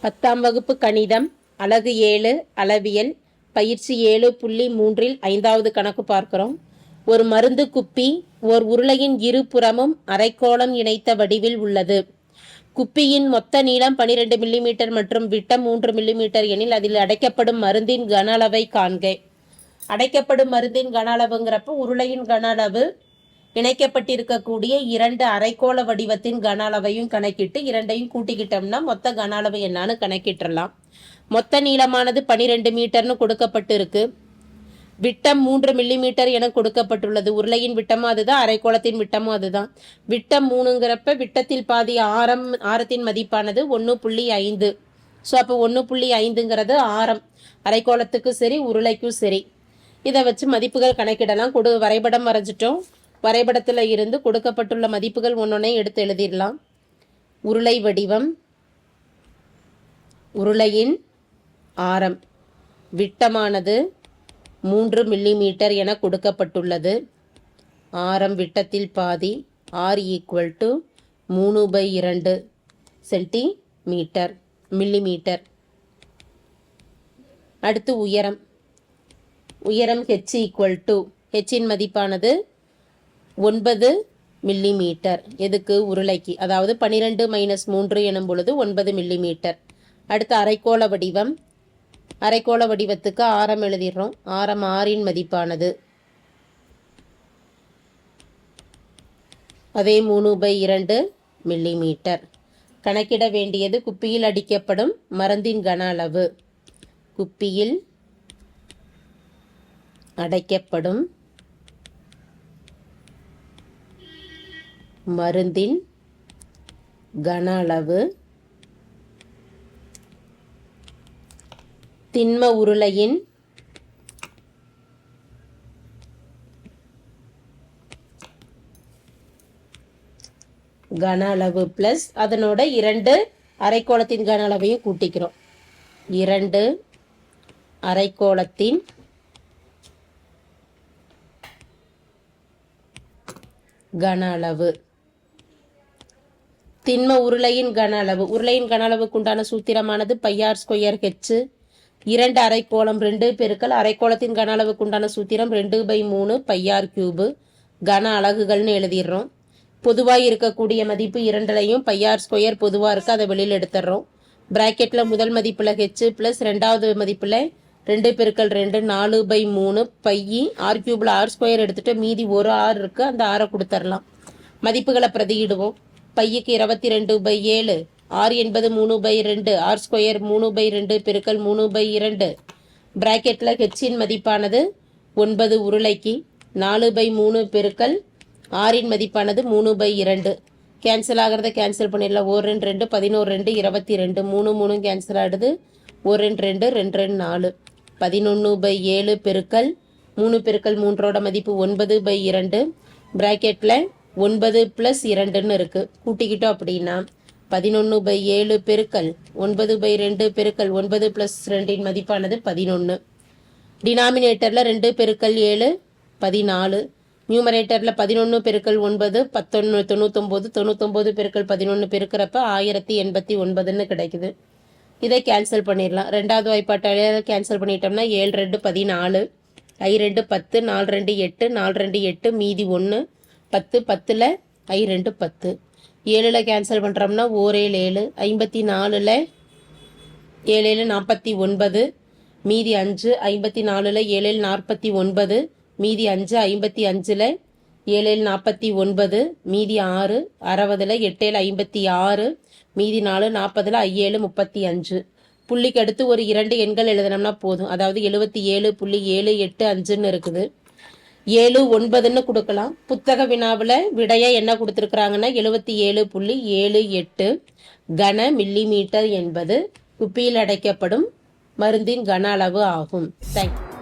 10ஆம் வகுப்பு கணிதம் அலகு 7 அளவியல் பயிற்சி 7.3 5வது கணக்கு பார்க்கிறோம். ஒரு மருந்து குப்பி ஓர் உருளையின் இரு புறமும் அரைக்கோளம் இணைத்த வடிவில் உள்ளது. குப்பியின் மொத்த நீளம் 12 மில்லிமீட்டர் மற்றும் விட்டம் 3 மில்லிமீட்டர் எனில் அதில் அடைக்கப்படும் மருந்தின் கன அளவை காண்க. அடைக்கப்படும் மருந்தின் கன அளவுங்கிறப்ப உருளையின் கன அளவு இணைக்கப்பட்டிருக்கக்கூடிய இரண்டு அரைக்கோள வடிவத்தின் கன அளவையும் கணக்கிட்டு இரண்டையும் கூட்டிக்கிட்டோம்னா மொத்த கன அளவு என்னன்னு கணக்கிட்டுறலாம். மொத்த நீளமானது 12 மீட்டர்னு கொடுக்கப்பட்டு இருக்கு. விட்டம் 3 மில்லிமீட்டர் என கொடுக்கப்பட்டுள்ளது. உருளையின் விட்டமும் அதுதான், அரைக்கோளத்தின் விட்டமும் அதுதான். விட்டம் 3ங்கிறப்ப விட்டத்தில் பாதி ஆரத்தின் மதிப்பானது 1.5. ஸோ அப்போ 1.5ங்கிறது ஆரம், அரைக்கோளத்துக்கு சரி உருளைக்கும் சரி. இதை வச்சு மதிப்புகள் கணக்கிடலாம். வரைபடம் வரைஞ்சிட்டோம். வரைபடத்தில் இருந்து கொடுக்கப்பட்டுள்ள மதிப்புகள் ஒன்னொன்னே எடுத்து எழுதிடலாம். உருளை வடிவம், உருளையின் ஆரம், விட்டமானது 3 மில்லிமீட்டர் என கொடுக்கப்பட்டுள்ளது. ஆரம் விட்டத்தில் பாதி, r = 3/2 சென்டிமீட்டர் மில்லிமீட்டர். அடுத்து உயரம். உயரம் h = h மதிப்பானது 9 மில்லிமீட்டர். எதுக்கு? உருளைக்கு. அதாவது 12 - 3 எனும் பொழுது 9 மில்லிமீட்டர். அடுத்து அரைக்கோள வடிவம். அரைக்கோள வடிவத்துக்கு ஆரம் எழுதிடுறோம். ஆரம் r மதிப்பானது அதே 3/2 மில்லிமீட்டர். கணக்கிட வேண்டியது குப்பியில் அடிக்கப்படும் மருந்தின் கன அளவு. குப்பியில் அடைக்கப்படும் மருந்தின் கன அளவு திண்ம உருளையின் கன அளவு பிளஸ் அதனோட 2 அரைக்கோளத்தின் கன அளவையும் கூட்டிக்கிறோம். 2 அரைக்கோளத்தின் கன அளவு. திண்ம உருளையின் கன அளவு. உருளையின் கன அளவுக்கு உண்டான சூத்திரமானது πr²h. 2 அரைக்கோளம் 2 பெருக்கல் அரைக்கோளத்தின் கன அளவுக்கு உண்டான சூத்திரம் 2/3 πr3. கன அலகுகள்னு எழுதிடுறோம். பொதுவாக இருக்கக்கூடிய மதிப்பு 2லையும் πr² பொதுவாக இருக்குது, அதை வெளியில் எடுத்துடுறோம். பிராக்கெட்டில் முதல் மதிப்பில் h ப்ளஸ் ரெண்டாவது மதிப்பில் 2 பெருக்கல் 2 4/3 πr3 r² எடுத்துட்டு மீதி ஒரு r இருக்குது, அந்த ஆரை கொடுத்துடலாம். மதிப்புகளை பிரதியிடுவோம். பைக்கு 22/7, r என்பது 3/2, r² 3/2 பெருக்கல் 3/2. பிராக்கெட்டில் ஹெச்சின் மதிப்பானது 9 உருளைக்கு 4/3 பெருக்கல் ஆரின் மதிப்பானது 3/2. கேன்சல் ஆகிறத கேன்சல் பண்ணிடலாம். 1 2 11 2 22 3 3 கேன்சல் ஆகிடுது. 1 2 2 4 11/7 பெருக்கல் 3 பெருக்கல் 3ஓட மதிப்பு 9/2. பிராக்கெட்டில் 9 + 2ன்னு இருக்குது. கூட்டிக்கிட்டோம் அப்படின்னா 11/7 பெருக்கல் 9/2 பெருக்கல் 9 + 2 மதிப்பானது 11. டினாமினேட்டரில் 2 பெருக்கல் 7 14. நியூமரேட்டரில் 11 பெருக்கல் 9 99. 99 பெருக்கல் 11 பெருக்கிறப்ப 1089ன்னு கிடைக்குது. இதை கேன்சல் பண்ணிடலாம். ரெண்டாவது வாய்ப்பாட்டால் கேன்சல் பண்ணிட்டோம்னா 7 2 14, I 2 10, 4 2 8, 4 2 8, மீதி 1 10. 10ல் I 2 10. 7ல் கேன்சல் பண்ணுறோம்னா 1 7 54ல் 7 49, மீதி 5. 54ல் 7 49, மீதி 5. 55ல் 7 49, மீதி 6. 60ல் 8 56, மீதி 4. 40ல் 7 35. புள்ளிக்கு அடுத்து ஒரு 2 எண்கள் எழுதினோம்னா போதும். அதாவது 77.785ன்னு இருக்குது. 7 9ன்னு கொடுக்கலாம். புத்தக வினாவில் விடைய என்ன கொடுத்துருக்குறாங்கன்னா 77.78 கன மில்லிமீட்டர் என்பது குப்பியில் அடைக்கப்படும் மருந்தின் கன அளவு ஆகும். தேங்க்யூ.